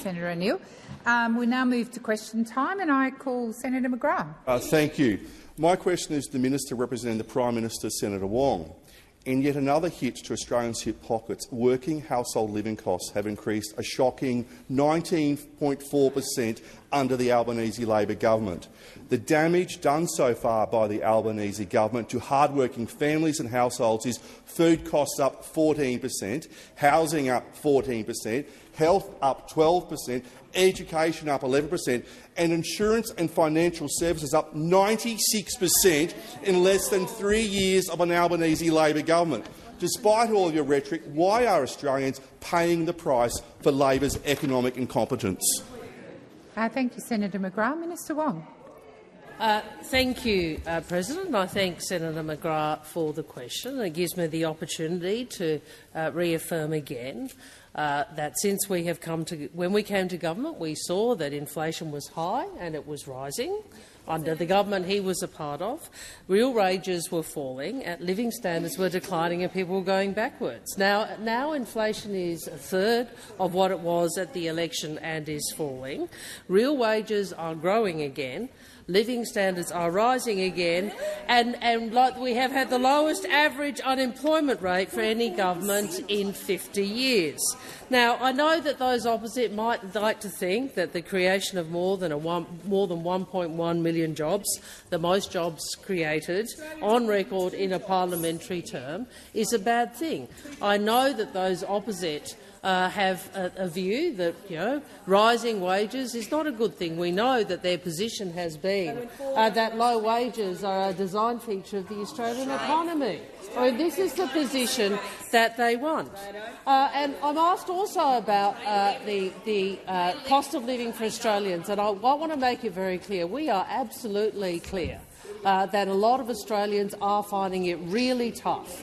Senator O'Neill. We now move to question time, and I call Senator McGrath. Thank you. My question is to the Minister representing the Prime Minister, Senator Wong. In yet another hit to Australians' hip pockets, working household living costs have increased a shocking 19.4% under the Albanese Labor government. The damage done so far by the Albanese government to hard-working families and households is food costs up 14%, housing up 14%, health up 12%, education up 11%, and insurance and financial services up 96% in less than 3 years of an Albanese Labor government. Despite all of your rhetoric, why are Australians paying the price for Labor's economic incompetence? Thank you, Senator McGrath. Minister Wong. Thank you, President. I thank Senator McGrath for the question. It gives me the opportunity to reaffirm again that since we have when we came to government, we saw that inflation was high and it was rising. Under the government he was a part of, real wages were falling, living standards were declining and people were going backwards. Now inflation is a third of what it was at the election and is falling. Real wages are growing again. Living standards are rising again, and we have had the lowest average unemployment rate for any government in 50 years. Now, I know that those opposite might like to think that the creation of more than 1.1 million jobs, the most jobs created on record in a parliamentary term, is a bad thing. I know that those opposite have a view that rising wages is not a good thing. We know that their position has been that low wages are a design feature of the Australian economy. This is the position that they want. And I'm asked also about the cost of living for Australians, and I want to make it very clear. We are absolutely clear that a lot of Australians are finding it really tough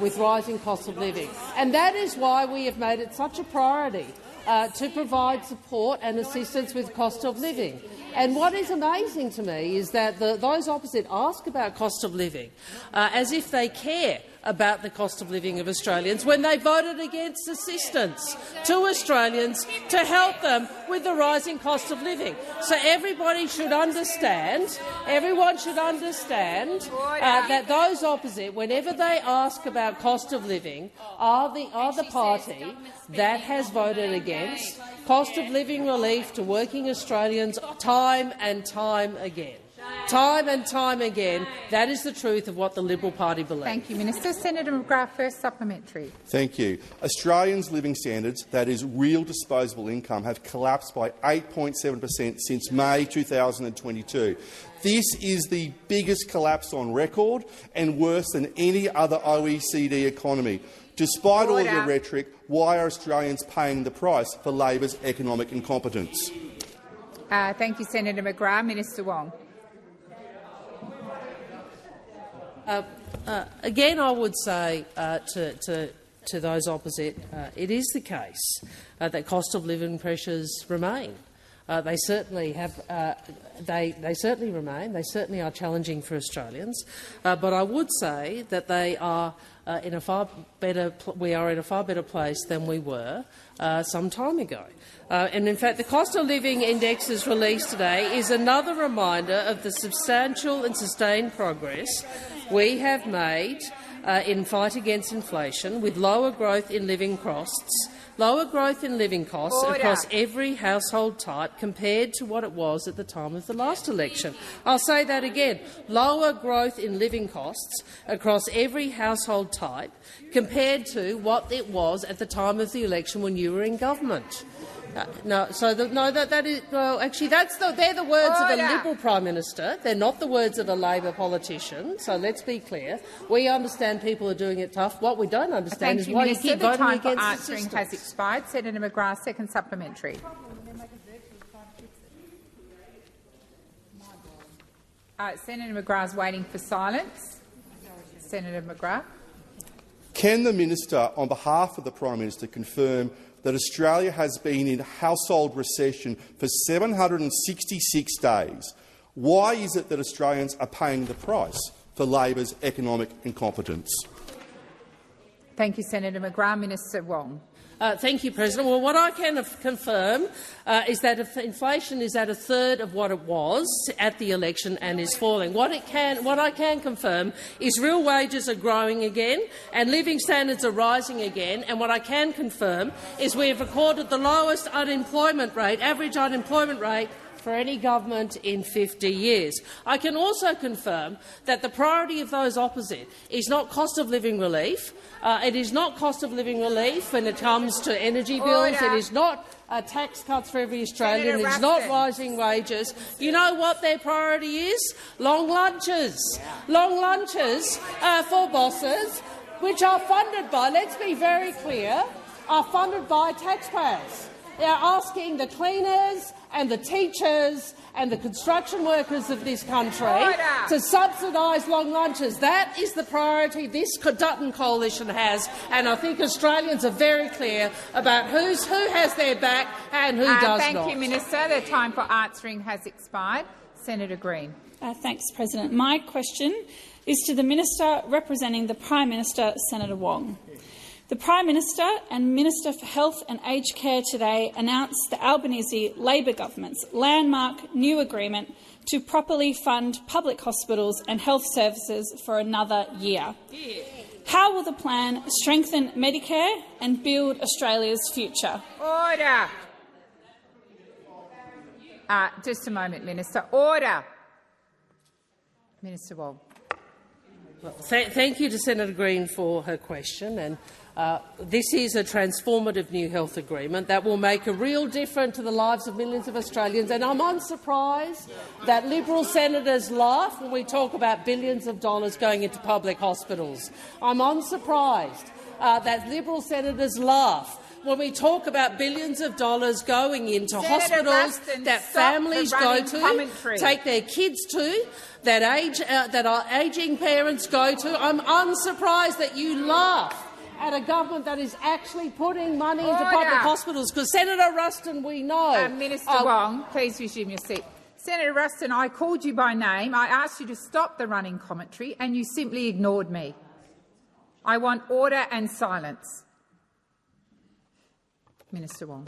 with rising costs of living. And that is why we have made it such a priority to provide support and assistance with cost of living. And what is amazing to me is that those opposite ask about cost of living as if they care about the cost of living of Australians when they voted against assistance to Australians to help them with the rising cost of living. So everyone should understand that those opposite, whenever they ask about cost of living, are the party that has voted against cost of living relief to working Australians time and time again. Time and time again, that is the truth of what the Liberal Party believes. Thank you, Minister. Senator McGrath, first supplementary. Thank you. Australians' living standards, that is real disposable income, have collapsed by 8.7% since May 2022. This is the biggest collapse on record and worse than any other OECD economy. Despite all of your rhetoric, why are Australians paying the price for Labor's economic incompetence? Thank you, Senator McGrath. Minister Wong. Again, I would say to those opposite, it is the case that cost of living pressures remain. They certainly have. They certainly remain. They certainly are challenging for Australians. But I would say that they are in a far better. We are in a far better place than we were some time ago. And in fact, the cost of living indexes released today is another reminder of the substantial and sustained progress we have made in fight against inflation, with lower growth in living costs. Lower growth in living costs across every household type compared to what it was at the time of the last election. I'll say that again. Lower growth in living costs across every household type compared to what it was at the time of the election when you were in government. They're the words of a Liberal Prime Minister. They're not the words of a Labor politician. So let's be clear. We understand people are doing it tough. What we don't understand is why you keep voting against the system. The time for answering has expired. Senator McGrath, second supplementary. Senator McGrath's waiting for silence. Senator McGrath. Can the minister, on behalf of the Prime Minister, confirm that Australia has been in household recession for 766 days? Why is it that Australians are paying the price for Labor's economic incompetence? Thank you, Senator McGrath. Minister Wong. Thank you, President. Well, what I can confirm is that if inflation is at a third of what it was at the election and is falling. What I can confirm is real wages are growing again and living standards are rising again. And what I can confirm is we have recorded the lowest unemployment rate, average unemployment rate, for any government in 50 years. I can also confirm that the priority of those opposite is not cost of living relief. It is not cost of living relief when it comes to energy bills. Order. It is not tax cuts for every Australian. It is not rising wages. You know what their priority is? Long lunches. Long lunches for bosses, which are funded by, let's be very clear, are funded by taxpayers. They are asking the cleaners and the teachers and the construction workers of this country to subsidise long lunches. That is the priority this Dutton coalition has, and I think Australians are very clear about who has their back and who does not. Thank you, Minister. The time for answering has expired. Senator Green. Thanks, President. My question is to the Minister representing the Prime Minister, Senator Wong. The Prime Minister and Minister for Health and Aged Care today announced the Albanese Labor government's landmark new agreement to properly fund public hospitals and health services for another year. How will the plan strengthen Medicare and build Australia's future? Order. Just a moment, Minister. Order. Minister Wong. Well, thank you to Senator Green for her question. And this is a transformative new health agreement that will make a real difference to the lives of millions of Australians. And I'm unsurprised that Liberal senators laugh when we talk about billions of dollars going into public hospitals. I'm unsurprised that Liberal senators laugh when we talk about billions of dollars going into hospitals that families go to, take their kids to, that our ageing parents go to. I'm unsurprised that you laugh at a government that is actually putting money into public hospitals, because, Senator Ruston, we know— Minister Wong, please resume your seat. Senator Ruston, I called you by name. I asked you to stop the running commentary, and you simply ignored me. I want order and silence. Minister Wong.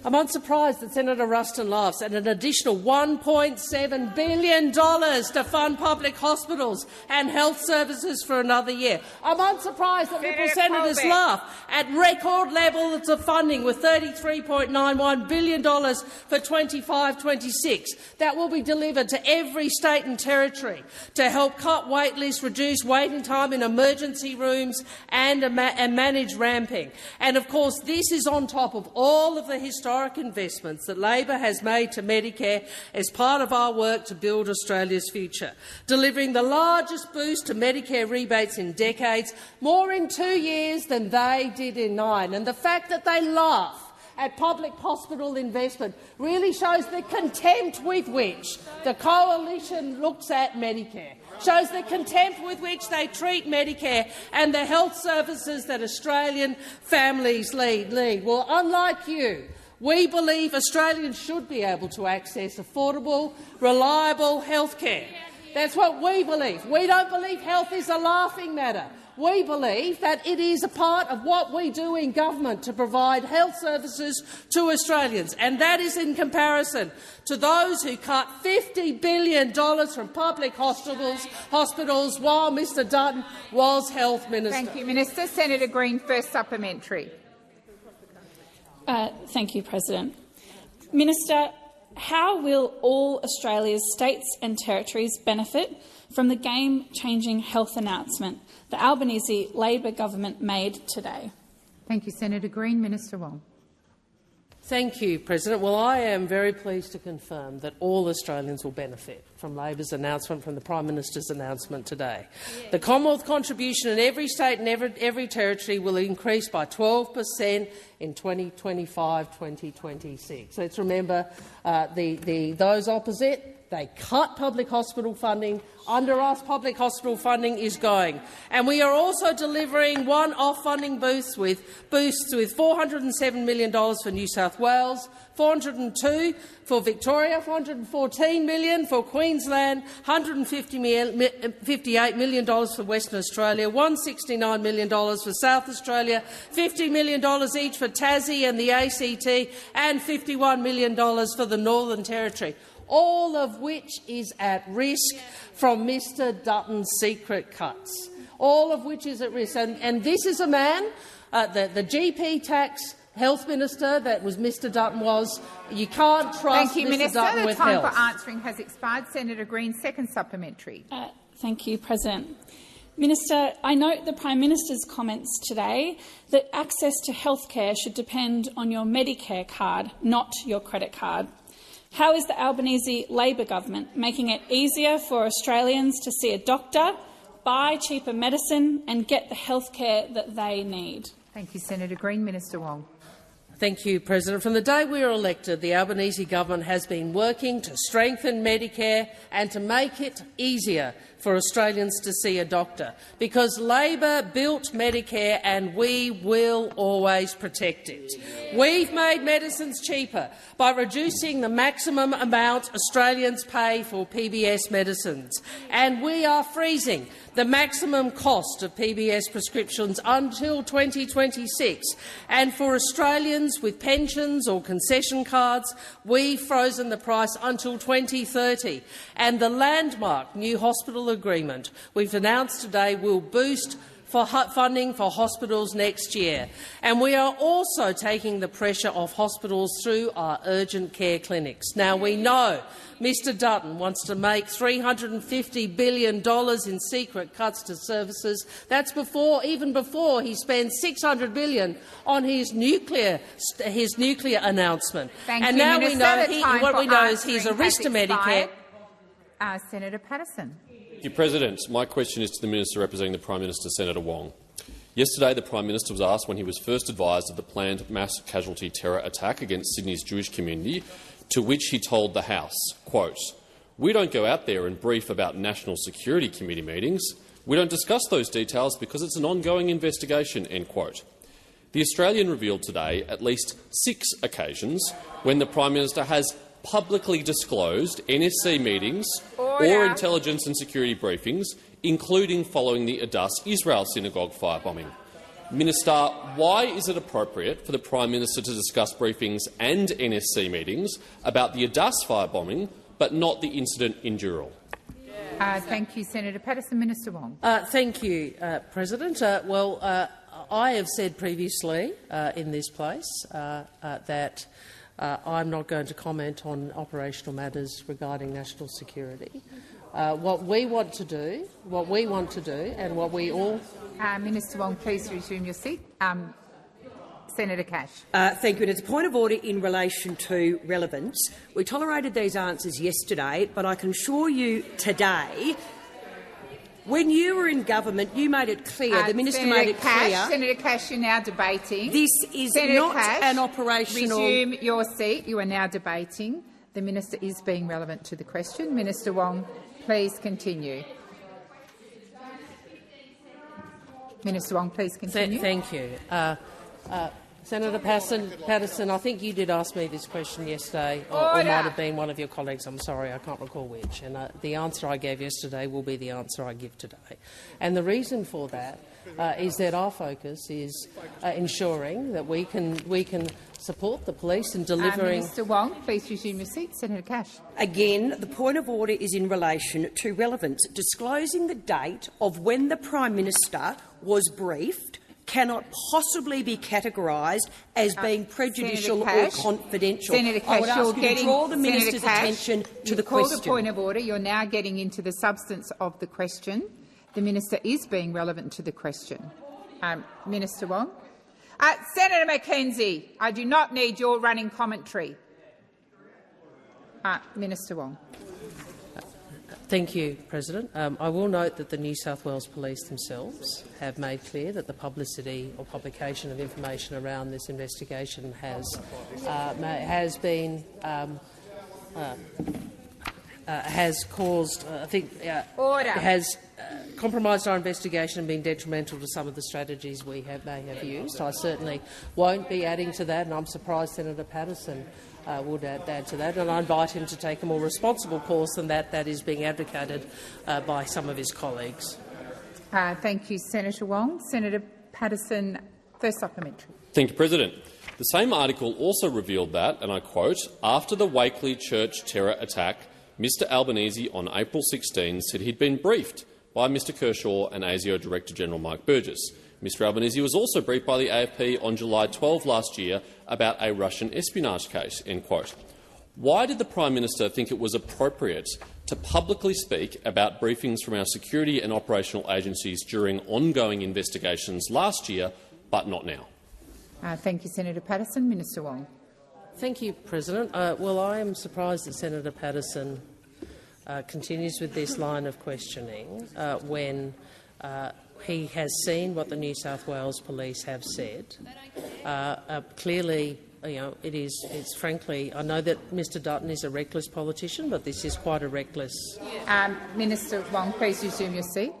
I'm unsurprised that Senator Ruston laughs at an additional $1.7 billion to fund public hospitals and health services for another year. I'm unsurprised that Liberal senators laugh at record levels of funding, with $33.91 billion for 25-26 that will be delivered to every state and territory to help cut wait lists, reduce waiting time in emergency rooms and manage ramping. And, of course, this is on top of all of the historic investments that Labor has made to Medicare as part of our work to build Australia's future, delivering the largest boost to Medicare rebates in decades, more in 2 years than they did in 9. And the fact that they laugh at public hospital investment really shows the contempt with which the coalition looks at Medicare, shows the contempt with which they treat Medicare and the health services that Australian families need. Well, unlike you, we believe Australians should be able to access affordable, reliable health care. That's what we believe. We don't believe health is a laughing matter. We believe that it is a part of what we do in government to provide health services to Australians, and that is in comparison to those who cut $50 billion from public hospitals while Mr Dutton was Health Minister. Thank you, Minister. Senator Green, first supplementary. Thank you, President. Minister, how will all Australia's states and territories benefit from the game-changing health announcement the Albanese Labor government made today? Thank you, Senator Green. Minister Wong. Thank you, President. Well, I am very pleased to confirm that all Australians will benefit from Labor's announcement, from the Prime Minister's announcement today. The Commonwealth contribution in every state and every territory will increase by 12% in 2025-2026. Let's remember those opposite. They cut public hospital funding. Under us, public hospital funding is going. And we are also delivering one-off funding boosts with $407 million for New South Wales, 402 for Victoria, $414 million for Queensland, $158 million for Western Australia, $169 million for South Australia, $50 million each for Tassie and the ACT, and $51 million for the Northern Territory, all of which is at risk from Mr Dutton's secret cuts, all of which is at risk. And this is a man, the GP tax health minister that was Mr Dutton was. You can't trust Thank you, Mr Minister. Dutton The with time health. for answering has expired. Senator Green, second supplementary. Thank you, President. Minister, I note the Prime Minister's comments today that access to healthcare should depend on your Medicare card, not your credit card. How is the Albanese Labor government making it easier for Australians to see a doctor, buy cheaper medicine and get the healthcare that they need? Thank you, Senator Green. Minister Wong. Thank you, President. From the day we were elected, the Albanese government has been working to strengthen Medicare and to make it easier for Australians to see a doctor, because Labor built Medicare and we will always protect it. We've made medicines cheaper by reducing the maximum amount Australians pay for PBS medicines, and we are freezing the maximum cost of PBS prescriptions until 2026. And for Australians with pensions or concession cards, we've frozen the price until 2030. And the landmark new hospital agreement we've announced today will boost funding for hospitals next year. And we are also taking the pressure off hospitals through our urgent care clinics. Now, we know Mr Dutton wants to make $350 billion in secret cuts to services. That's even before he spends $600 billion on his nuclear announcement. Thank and you, now Minister. what we know is he's a risk to Medicare. Senator Patterson. Thank you, President. My question is to the Minister representing the Prime Minister, Senator Wong. Yesterday, the Prime Minister was asked when he was first advised of the planned mass casualty terror attack against Sydney's Jewish community, to which he told the House, quote, "We don't go out there and brief about National Security Committee meetings. We don't discuss those details because it's an ongoing investigation," end quote. The Australian revealed today at least 6 occasions when the Prime Minister has publicly disclosed NSC meetings or intelligence and security briefings, including following the Adass Israel synagogue firebombing. Minister, why is it appropriate for the Prime Minister to discuss briefings and NSC meetings about the Adass firebombing, but not the incident in Dural? Thank you, Senator Patterson. Minister Wong. Thank you, President. I have said previously in this place that I'm not going to comment on operational matters regarding national security. What we want to do, and what we all— Minister Wong, please resume your seat. Senator Cash. Thank you. And it's a point of order in relation to relevance. We tolerated these answers yesterday, but I can assure you today, when you were in government, you made it clear, the minister made it clear— Senator Cash, you're now debating. This is Senator not Cash, an operational— Resume your seat. You are now debating. The minister is being relevant to the question. Minister Wong, please continue. Minister Wong, please continue. Thank you. Senator Patterson, I think you did ask me this question yesterday, or might have been one of your colleagues. I'm sorry, I can't recall which. And the answer I gave yesterday will be the answer I give today. And the reason for that is that our focus is ensuring that we can support the police in delivering— Minister Wong, please resume your seat. Senator Cash. Again, the point of order is in relation to relevance. Disclosing the date of when the Prime Minister was briefed cannot possibly be categorised as being prejudicial or confidential. Senator Cash, I would ask you to draw the minister's attention to the question. Called a point of order. You're now getting into the substance of the question. The minister is being relevant to the question. Minister Wong. Senator McKenzie, I do not need your running commentary. Minister Wong. Thank you, President. I will note that the New South Wales Police themselves have made clear that the publicity or publication of information around this investigation has caused, has compromised our investigation and been detrimental to some of the strategies we may have used. I certainly won't be adding to that, and I'm surprised Senator Patterson would add to that, and I invite him to take a more responsible course than that is being advocated by some of his colleagues. Thank you, Senator Wong. Senator Patterson, first supplementary. Thank you, President. The same article also revealed that, and I quote, after the Wakeley Church terror attack, Mr Albanese on April 16 said he'd been briefed by Mr Kershaw and ASIO Director-General Mike Burgess. Mr Albanese was also briefed by the AFP on July 12 last year about a Russian espionage case. End quote. Why did the Prime Minister think it was appropriate to publicly speak about briefings from our security and operational agencies during ongoing investigations last year, but not now? Thank you, Senator Patterson. Minister Wong. Thank you, President. Well, I am surprised that Senator Patterson continues with this line of questioning when he has seen what the New South Wales Police have said. Clearly, it's frankly, I know that Mr Dutton is a reckless politician, but this is quite a reckless. Minister Wong, please resume your seat.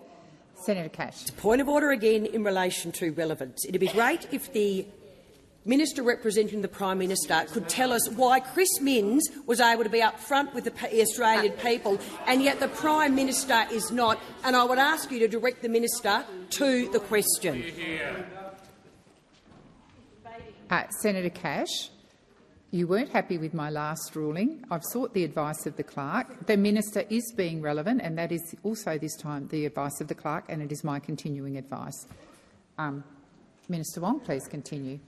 Senator Cash. Point of order again in relation to relevance. It would be great if the Minister representing the Prime Minister could tell us why Chris Minns was able to be up front with the Australian people and yet the Prime Minister is not. And I would ask you to direct the Minister to the question. Senator Cash, you weren't happy with my last ruling. I've sought the advice of the clerk. The Minister is being relevant, and that is also this time the advice of the clerk, and it is my continuing advice. Minister Wong, please continue.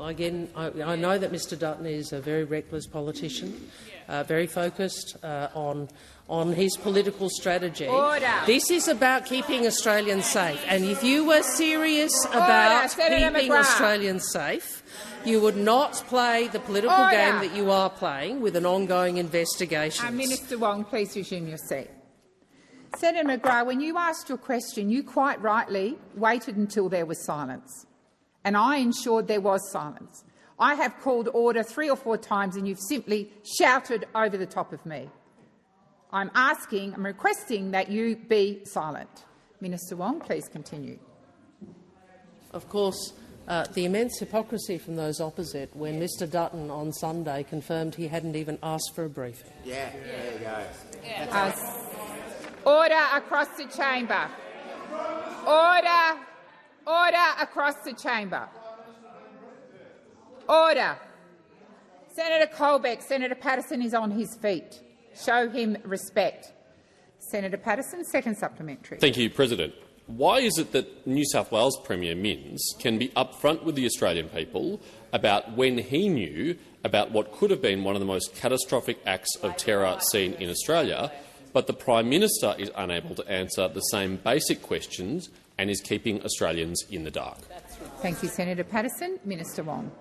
Again, I know that Mr Dutton is a very reckless politician, very focused on his political strategy. Order. This is about keeping Australians safe, and if you were serious about keeping Australians safe, you would not play the political game that you are playing with an ongoing investigation. Minister Wong, please resume your seat. Senator McGrath, when you asked your question, you quite rightly waited until there was silence. And I ensured there was silence. I have called order 3 or 4 times and you've simply shouted over the top of me. I'm requesting that you be silent. Minister Wong, please continue. Of course, the immense hypocrisy from those opposite when Mr Dutton on Sunday confirmed he hadn't even asked for a briefing. There you go. Order across the chamber. Order across the chamber. Order. Senator Colbeck, Senator Patterson is on his feet. Show him respect. Senator Patterson, second supplementary. Thank you, President. Why is it that New South Wales Premier Minns can be upfront with the Australian people about when he knew about what could have been one of the most catastrophic acts of terror seen in Australia, but the Prime Minister is unable to answer the same basic questions and is keeping Australians in the dark? Thank you, Senator Patterson. Minister Wong.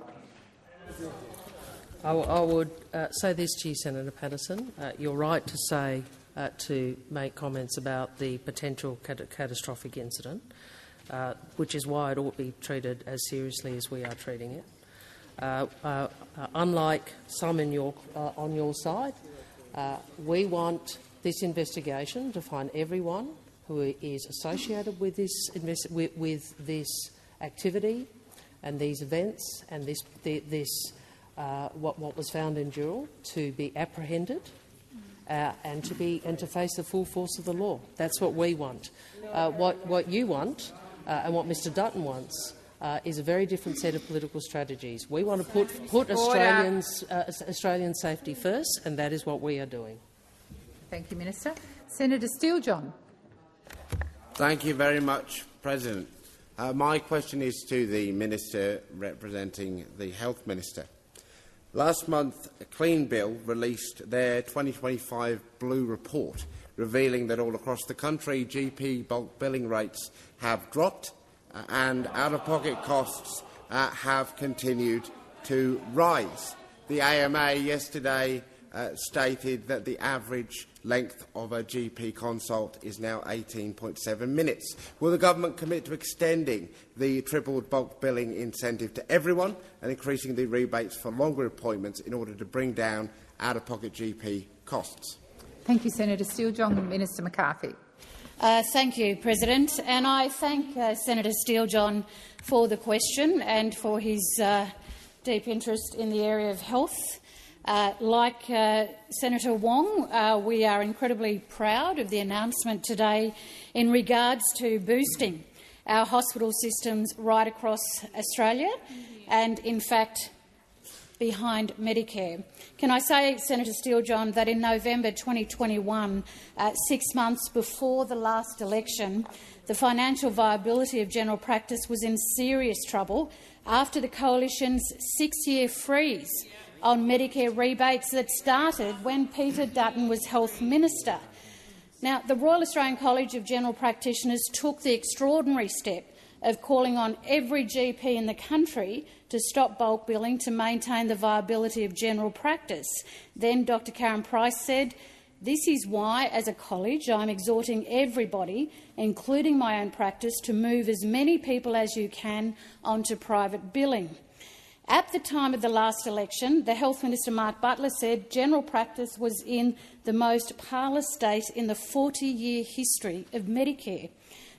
I would say this to you, Senator Patterson. You're right to say to make comments about the potential catastrophic incident, which is why it ought to be treated as seriously as we are treating it. Unlike some on your side, we want this investigation to find everyone who is associated with this activity and these events and what was found in Dural to be apprehended and to face the full force of the law. That's what we want. What you want and what Mr Dutton wants is a very different set of political strategies. We want to put Australian safety first, and that is what we are doing. Thank you, Minister. Senator Steele-John. Thank you very much, President. My question is to the Minister representing the Health Minister. Last month, Clean Bill released their 2025 Blue Report, revealing that all across the country GP bulk billing rates have dropped and out-of-pocket costs have continued to rise. The AMA yesterday stated that the average length of a GP consult is now 18.7 minutes. Will the government commit to extending the tripled bulk billing incentive to everyone and increasing the rebates for longer appointments in order to bring down out-of-pocket GP costs? Thank you, Senator Steele-John. Minister McCarthy. Thank you, President. And I thank Senator Steele-John for the question and for his deep interest in the area of health. Like Senator Wong, we are incredibly proud of the announcement today in regards to boosting our hospital systems right across Australia and, in fact, behind Medicare. Can I say, Senator Steele-John, that in November 2021, 6 months before the last election, the financial viability of general practice was in serious trouble after the Coalition's 6-year freeze on Medicare rebates that started when Peter Dutton was Health Minister. Now, the Royal Australian College of General Practitioners took the extraordinary step of calling on every GP in the country to stop bulk billing to maintain the viability of general practice. Then Dr Karen Price said, "This is why, as a college, I'm exhorting everybody, including my own practice, to move as many people as you can onto private billing." At the time of the last election, the Health Minister, Mark Butler, said general practice was in the most parlous state in the 40-year history of Medicare.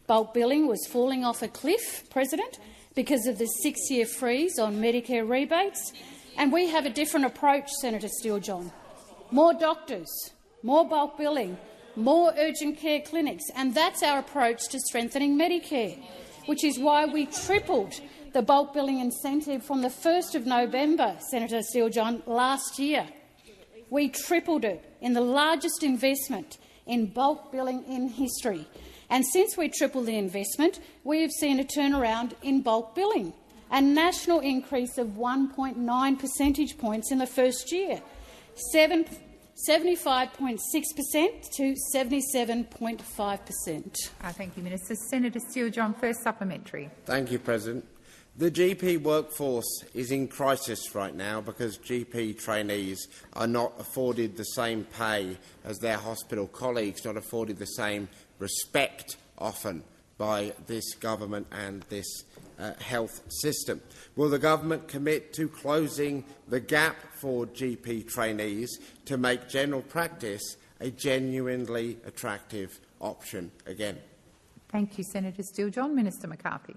Bulk billing was falling off a cliff, President, because of the 6-year freeze on Medicare rebates. And we have a different approach, Senator Steele-John. More doctors, more bulk billing, more urgent care clinics, and that's our approach to strengthening Medicare, which is why we tripled the bulk billing incentive from the 1st of November, Senator Steele-John, last year. We tripled it in the largest investment in bulk billing in history. And since we tripled the investment, we have seen a turnaround in bulk billing, a national increase of 1.9 percentage points in the first year, 75.6% to 77.5%. Thank you, Minister. Senator Steele-John, first supplementary. Thank you, President. The GP workforce is in crisis right now because GP trainees are not afforded the same pay as their hospital colleagues, not afforded the same respect often by this government and this health system. Will the government commit to closing the gap for GP trainees to make general practice a genuinely attractive option again? Thank you, Senator Steele-John. Minister McCarthy.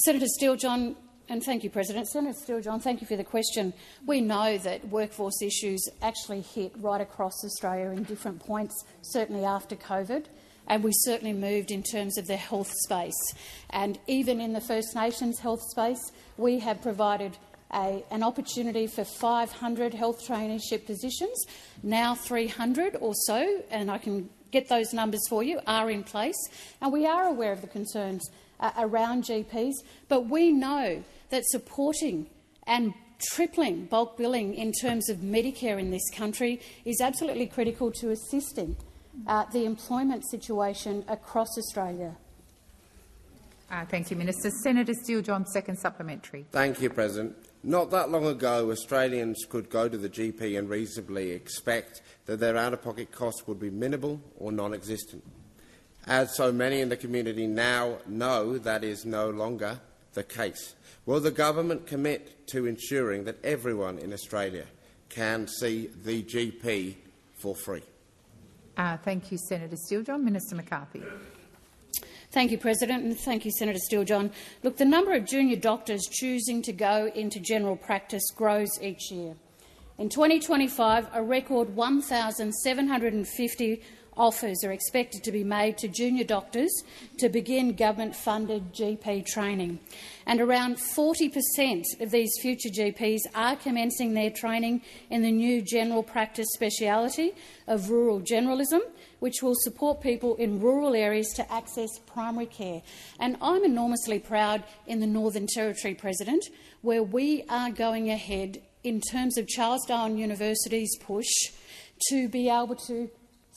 Senator Steele-John, and thank you, President. Senator Steele-John, thank you for the question. We know that workforce issues actually hit right across Australia in different points, certainly after COVID, and we certainly moved in terms of the health space. And even in the First Nations health space, we have provided an opportunity for 500 health traineeship positions. Now 300 or so, and I can get those numbers for you, are in place. And we are aware of the concerns around GPs, but we know that supporting and tripling bulk billing in terms of Medicare in this country is absolutely critical to assisting the employment situation across Australia. Thank you, Minister. Senator Steele-John, second supplementary. Thank you, President. Not that long ago, Australians could go to the GP and reasonably expect that their out-of-pocket costs would be minimal or non-existent. As so many in the community now know, that is no longer the case. Will the government commit to ensuring that everyone in Australia can see the GP for free? Thank you, Senator Steele-John. Minister McCarthy. Thank you, President, and thank you, Senator Steele-John. Look, the number of junior doctors choosing to go into general practice grows each year. In 2025, a record 1,750 offers are expected to be made to junior doctors to begin government-funded GP training. And around 40% of these future GPs are commencing their training in the new general practice speciality of rural generalism, which will support people in rural areas to access primary care. And I'm enormously proud in the Northern Territory, President, where we are going ahead in terms of Charles Darwin University's push to be able to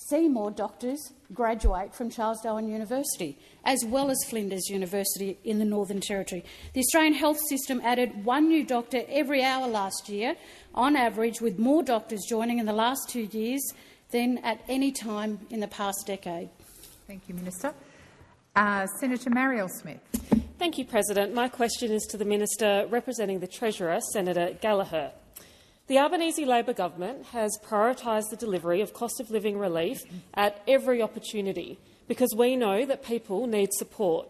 see more doctors graduate from Charles Darwin University, as well as Flinders University in the Northern Territory. The Australian health system added 1 new doctor every hour last year, on average, with more doctors joining in the last 2 years than at any time in the past decade. Thank you, Minister. Senator Marielle Smith. Thank you, President. My question is to the Minister representing the Treasurer, Senator Gallagher. The Albanese Labor government has prioritised the delivery of cost-of-living relief at every opportunity because we know that people need support.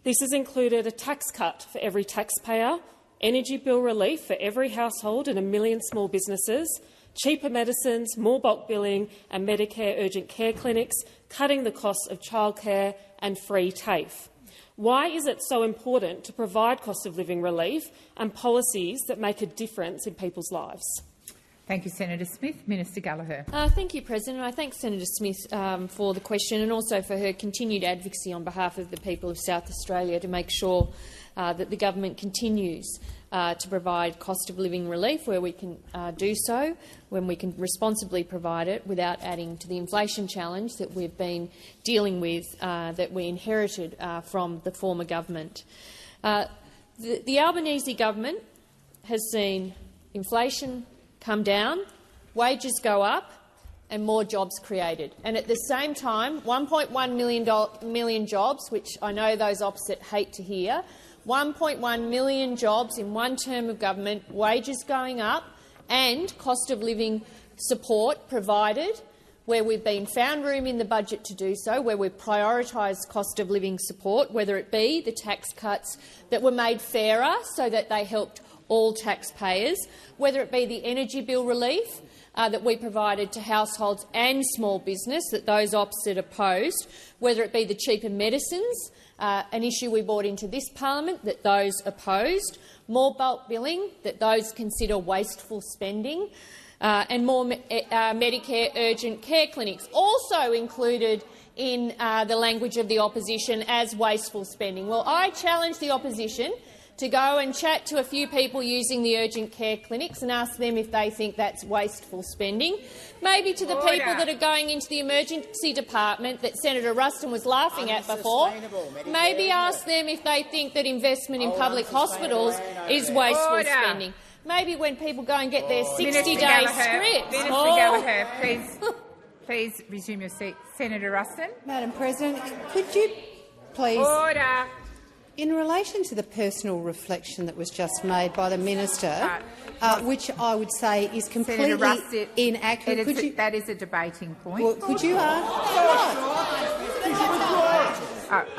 This has included a tax cut for every taxpayer, energy bill relief for every household and 1 million small businesses, cheaper medicines, more bulk billing and Medicare urgent care clinics, cutting the costs of childcare and free TAFE. Why is it so important to provide cost of living relief and policies that make a difference in people's lives? Thank you, Senator Smith. Minister Gallagher. Thank you, President. I thank Senator Smith for the question and also for her continued advocacy on behalf of the people of South Australia to make sure that the government continues to provide cost of living relief where we can do so, when we can responsibly provide it without adding to the inflation challenge that we've been dealing with, that we inherited from the former government. The Albanese government has seen inflation come down, wages go up and more jobs created. And at the same time, 1.1 million jobs, which I know those opposite hate to hear, 1.1 million jobs in one term of government, wages going up and cost of living support provided, where we've been found room in the budget to do so, where we've prioritised cost of living support, whether it be the tax cuts that were made fairer so that they helped all taxpayers, whether it be the energy bill relief that we provided to households and small business that those opposite opposed, whether it be the cheaper medicines, an issue we brought into this parliament that those opposed, more bulk billing that those consider wasteful spending, and more Medicare urgent care clinics, also included in the language of the opposition as wasteful spending. Well, I challenge the opposition to go and chat to a few people using the urgent care clinics and ask them if they think that's wasteful spending. Maybe to the people that are going into the emergency department that Senator Ruston was laughing at before, maybe ask them if they think that investment in public hospitals is wasteful spending. Maybe when people go and get their 60-day scripts. Minister Gallagher, please resume your seat. Senator Ruston. Madam President, could you please— Order. In relation to the personal reflection that was just made by the minister, which I would say is completely inaccurate, that is a debating point. Well, could you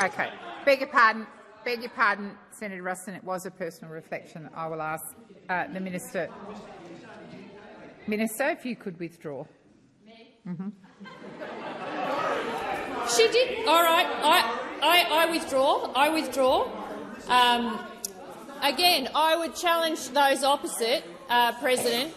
OK. Beg your pardon, Senator Ruston. It was a personal reflection. I will ask the minister. Minister, if you could withdraw. She did. All right. I withdraw. I withdraw. Again, I would challenge those opposite, President,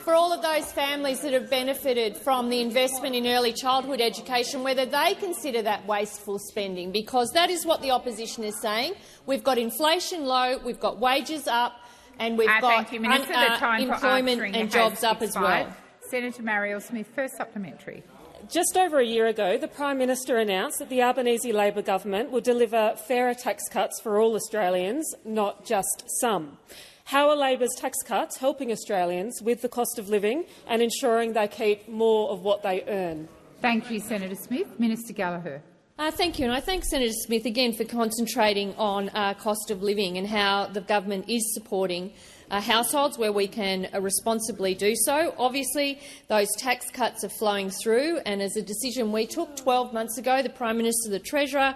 for all of those families that have benefited from the investment in early childhood education, whether they consider that wasteful spending, because that is what the opposition is saying. We've got inflation low, we've got wages up, and we've got employment and jobs up as well. Senator Marielle Smith, first supplementary. Just over a year ago, the Prime Minister announced that the Albanese Labor government will deliver fairer tax cuts for all Australians, not just some. How are Labor's tax cuts helping Australians with the cost of living and ensuring they keep more of what they earn? Thank you, Senator Smith. Minister Gallagher. Thank you, and I thank Senator Smith again for concentrating on cost of living and how the government is supporting households where we can responsibly do so. Obviously, those tax cuts are flowing through, and as a decision we took 12 months ago, the Prime Minister, the Treasurer,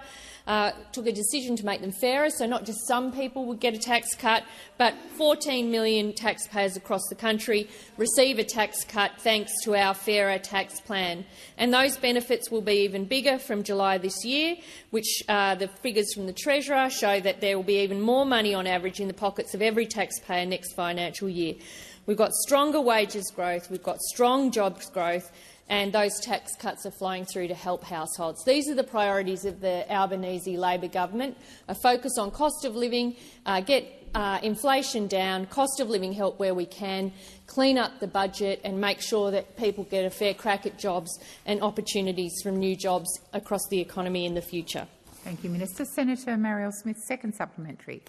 took a decision to make them fairer, so not just some people would get a tax cut, but 14 million taxpayers across the country receive a tax cut thanks to our fairer tax plan. And those benefits will be even bigger from July this year, which the figures from the Treasurer show that there will be even more money on average in the pockets of every taxpayer next financial year. We've got stronger wages growth, we've got strong jobs growth, and those tax cuts are flowing through to help households. These are the priorities of the Albanese Labor government: a focus on cost of living, get inflation down, cost of living help where we can, clean up the budget and make sure that people get a fair crack at jobs and opportunities from new jobs across the economy in the future. Thank you, Minister. Senator Marielle Smith, second supplementary.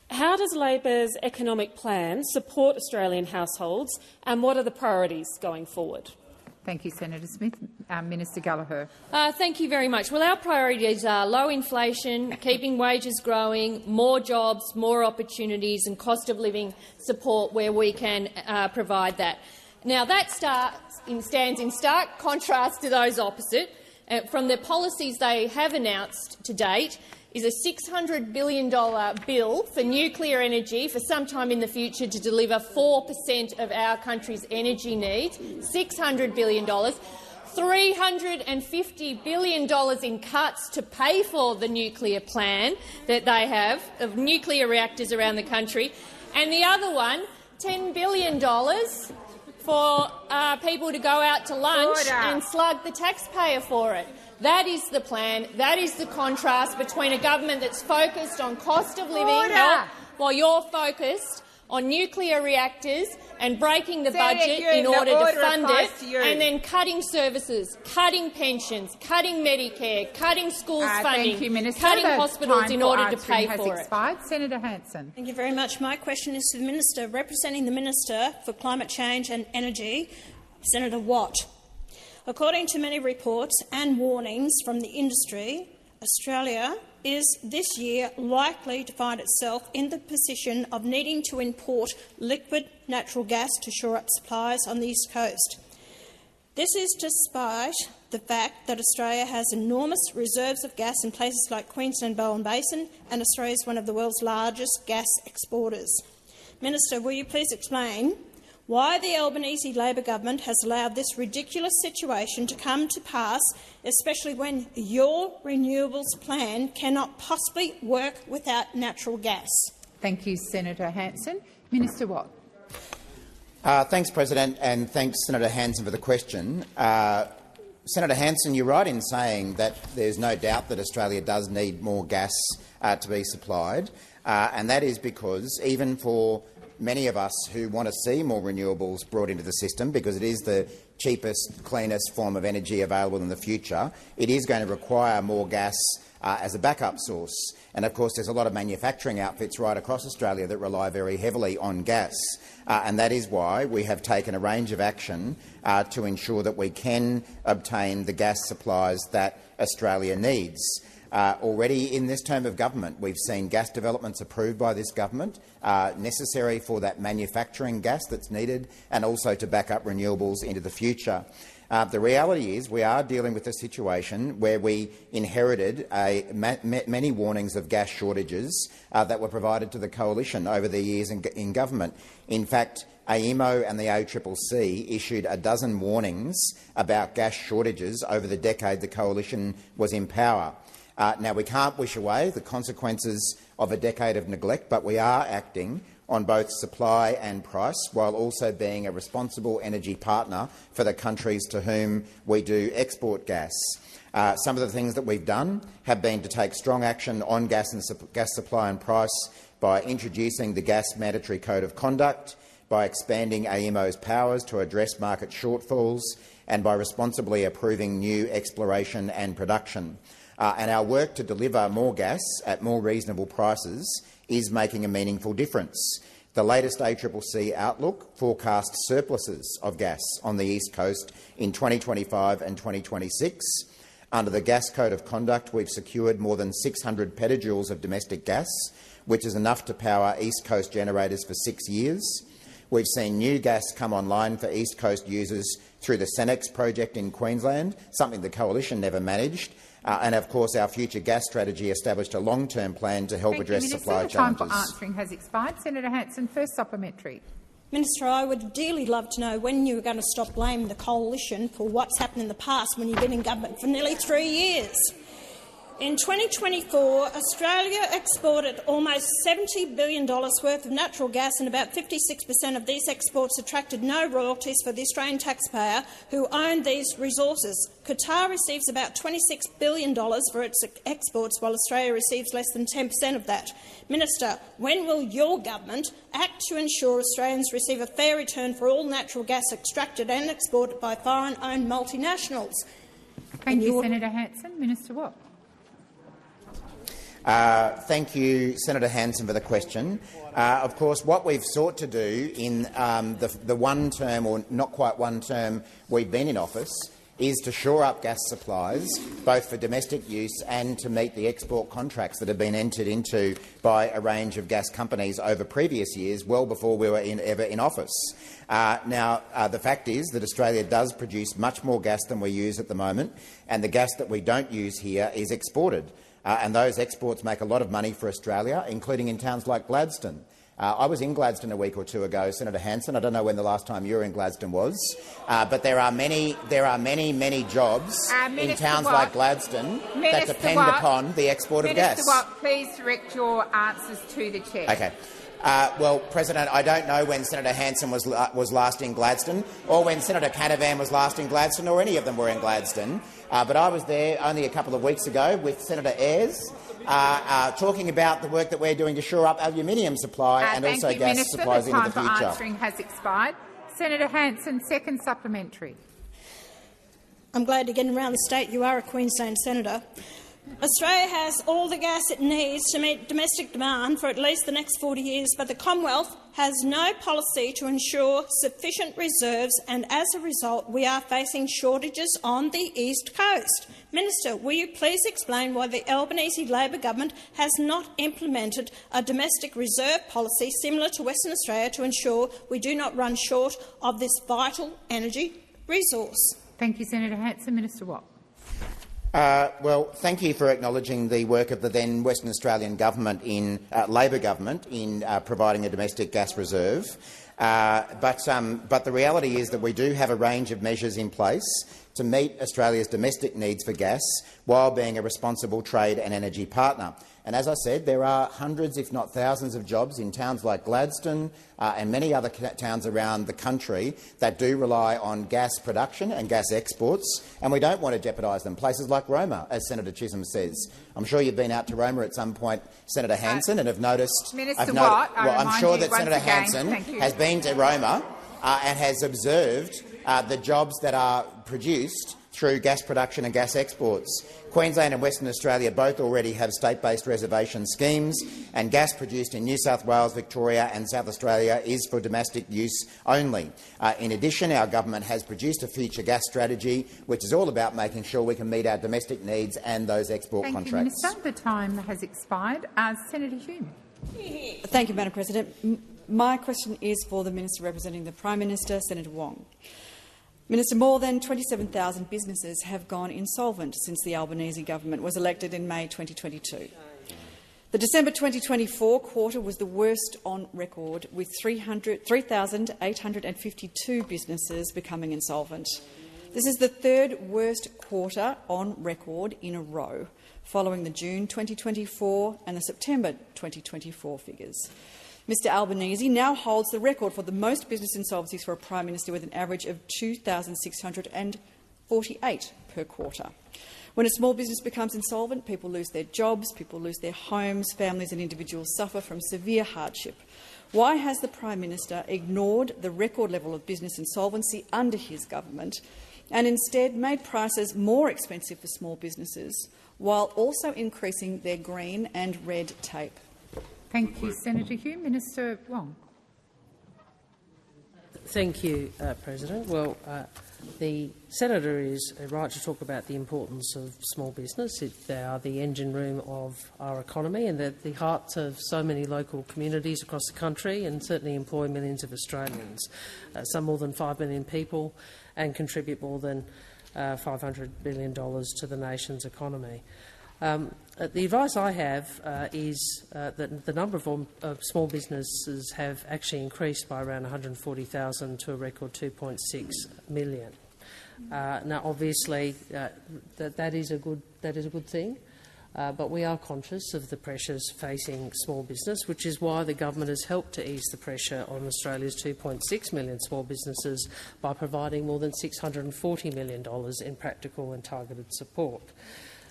How does Labor's economic plan support Australian households, and what are the priorities going forward? Thank you, Senator Smith. Minister Gallagher. Thank you very much. Well, our priorities are low inflation, keeping wages growing, more jobs, more opportunities and cost of living support where we can provide that. Now, that stands in stark contrast to those opposite. From the policies they have announced to date, is a $600 billion bill for nuclear energy for some time in the future to deliver 4% of our country's energy needs. $600 billion. $350 billion in cuts to pay for the nuclear plan that they have of nuclear reactors around the country. And the other one, $10 billion for people to go out to lunch and slug the taxpayer for it. That is the plan. That is the contrast between a government that's focused on cost of living while you're focused on nuclear reactors and breaking the budget in order to fund it, and then cutting services, cutting pensions, cutting Medicare, cutting schools funding, cutting hospitals in order to pay for it. Senator Hanson. Thank you very much. My question is to the Minister representing the Minister for Climate Change and Energy, Senator Watt. According to many reports and warnings from the industry, Australia is this year likely to find itself in the position of needing to import liquid natural gas to shore up supplies on the East Coast. This is despite the fact that Australia has enormous reserves of gas in places like Queensland Bowen Basin, and Australia is one of the world's largest gas exporters. Minister, will you please explain why the Albanese Labor government has allowed this ridiculous situation to come to pass, especially when your renewables plan cannot possibly work without natural gas? Thank you, Senator Hanson. Minister Watt. Thanks, President, and thanks, Senator Hanson, for the question. Senator Hanson, you're right in saying that there's no doubt that Australia does need more gas to be supplied, and that is because even for many of us who want to see more renewables brought into the system, because it is the cheapest, cleanest form of energy available in the future, it is going to require more gas as a backup source. And of course there's a lot of manufacturing outfits right across Australia that rely very heavily on gas. And that is why we have taken a range of action to ensure that we can obtain the gas supplies that Australia needs. Already in this term of government, we've seen gas developments approved by this government, necessary for that manufacturing gas that's needed and also to back up renewables into the future. The reality is we are dealing with a situation where we inherited many warnings of gas shortages that were provided to the coalition over the years in government. In fact, AEMO and the ACCC issued a dozen warnings about gas shortages over the decade the coalition was in power. Now, we can't wish away the consequences of a decade of neglect, but we are acting on both supply and price, while also being a responsible energy partner for the countries to whom we do export gas. Some of the things that we've done have been to take strong action on gas supply and price by introducing the Gas Mandatory Code of Conduct, by expanding AEMO's powers to address market shortfalls, and by responsibly approving new exploration and production. And our work to deliver more gas at more reasonable prices is making a meaningful difference. The latest ACCC outlook forecasts surpluses of gas on the East Coast in 2025 and 2026. Under the Gas Code of Conduct, we've secured more than 600 petajoules of domestic gas, which is enough to power East Coast generators for 6 years. We've seen new gas come online for East Coast users through the Senex project in Queensland, something the coalition never managed. And of course, our future gas strategy established a long-term plan to help address supply challenges. The time for answering has expired. Senator Hanson, first supplementary. Minister, I would dearly love to know when you are going to stop blaming the coalition for what's happened in the past when you've been in government for nearly 3 years. In 2024, Australia exported almost $70 billion worth of natural gas, and about 56% of these exports attracted no royalties for the Australian taxpayer who owned these resources. Qatar receives about $26 billion for its exports, while Australia receives less than 10% of that. Minister, when will your government act to ensure Australians receive a fair return for all natural gas extracted and exported by foreign-owned multinationals? Thank you, Senator Hanson. Minister Watt. Thank you, Senator Hanson, for the question. Of course, what we've sought to do in the one term, or not quite one term, we've been in office is to shore up gas supplies, both for domestic use and to meet the export contracts that have been entered into by a range of gas companies over previous years, well before we were ever in office. Now, the fact is that Australia does produce much more gas than we use at the moment, and the gas that we don't use here is exported. and those exports make a lot of money for Australia, including in towns like Gladstone. I was in Gladstone a week or two ago, Senator Hanson. I don't know when the last time you were in Gladstone was, but there are many jobs in towns like Gladstone that depend upon the export of gas. Minister Watt, please direct your answers to the chair. Okay. Well, President, I don't know when Senator Hanson was last in Gladstone, or when Senator Canavan was last in Gladstone, or any of them were in Gladstone. But I was there only a couple of weeks ago with Senator Ayres, talking about the work that we're doing to shore up aluminium supply and also gas supplies into the future. The time for answering has expired. Senator Hanson, second supplementary. I'm glad to get around the state. You are a Queensland senator. Australia has all the gas it needs to meet domestic demand for at least the next 40 years, but the Commonwealth has no policy to ensure sufficient reserves, and as a result we are facing shortages on the East Coast. Minister, will you please explain why the Albanese Labor government has not implemented a domestic reserve policy similar to Western Australia to ensure we do not run short of this vital energy resource? Thank you, Senator Hanson. Minister Watt. Well, thank you for acknowledging the work of the then Western Australian government Labor government in providing a domestic gas reserve. But the reality is that we do have a range of measures in place to meet Australia's domestic needs for gas while being a responsible trade and energy partner. And as I said, there are hundreds, if not thousands, of jobs in towns like Gladstone and many other towns around the country that do rely on gas production and gas exports, and we don't want to jeopardise them. Places like Roma, as Senator Chisholm says. I'm sure you've been out to Roma at some point, Senator Hanson, and have noticed— Minister Watt, I'm sure that Senator Hanson has been to Roma and has observed the jobs that are produced through gas production and gas exports. Queensland and Western Australia both already have state-based reservation schemes, and gas produced in New South Wales, Victoria and South Australia is for domestic use only. In addition, our government has produced a future gas strategy, which is all about making sure we can meet our domestic needs and those export contracts. Thank you, Minister. The time has expired. Senator Hume. Thank you, Madam President. My question is for the Minister representing the Prime Minister, Senator Wong. Minister, more than 27,000 businesses have gone insolvent since the Albanese government was elected in May 2022. The December 2024 quarter was the worst on record, with 3,852 businesses becoming insolvent. This is the third worst quarter on record in a row, following the June 2024 and the September 2024 figures. Mr Albanese now holds the record for the most business insolvencies for a Prime Minister, with an average of 2,648 per quarter. When a small business becomes insolvent, people lose their jobs, people lose their homes, families and individuals suffer from severe hardship. Why has the Prime Minister ignored the record level of business insolvency under his government and instead made prices more expensive for small businesses, while also increasing their green and red tape? Thank you, Senator Hume. Minister Wong. Thank you, President. Well, the senator is right to talk about the importance of small business. They are the engine room of our economy, and they're the hearts of so many local communities across the country, and certainly employ millions of Australians, some more than 5 million people, and contribute more than $500 billion to the nation's economy. The advice I have is that the number of small businesses have actually increased by around 140,000 to a record 2.6 million. Now, obviously, that is a good thing, but we are conscious of the pressures facing small business, which is why the government has helped to ease the pressure on Australia's 2.6 million small businesses by providing more than $640 million in practical and targeted support.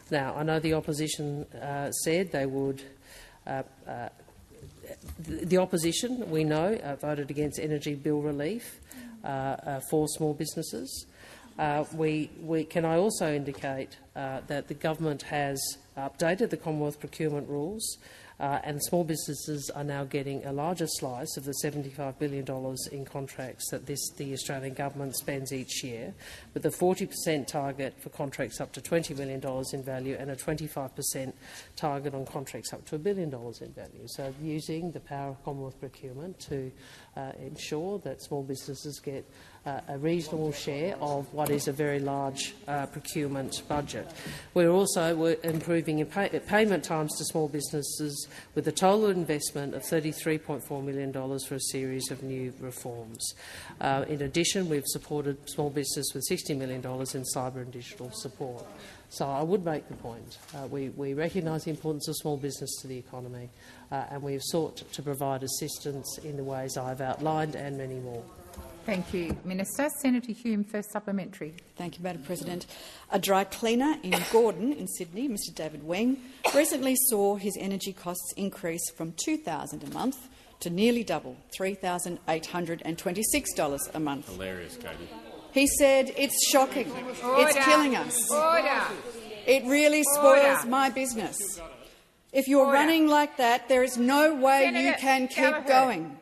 Now, I know the opposition said they would. The opposition, we know, voted against energy bill relief for small businesses. Can I also indicate that the government has updated the Commonwealth procurement rules, and small businesses are now getting a larger slice of the $75 billion in contracts that the Australian government spends each year, with a 40% target for contracts up to $20 million in value and a 25% target on contracts up to $1 billion in value. So using the power of Commonwealth procurement to ensure that small businesses get a reasonable share of what is a very large procurement budget. We're also improving payment times to small businesses with a total investment of $33.4 million for a series of new reforms. In addition, we've supported small business with $60 million in cyber and digital support. So I would make the point. We recognise the importance of small business to the economy, and we have sought to provide assistance in the ways I have outlined and many more. Thank you, Minister. Senator Hume, first supplementary. Thank you, Madam President. A dry cleaner in Gordon in Sydney, Mr David Weng, recently saw his energy costs increase from $2,000 a month to nearly double, $3,826 a month. Hilarious, Katie. He said, "It's shocking. Order. It's killing us. Order. It really spoils my business. If you're running like that, there is no way you can keep going."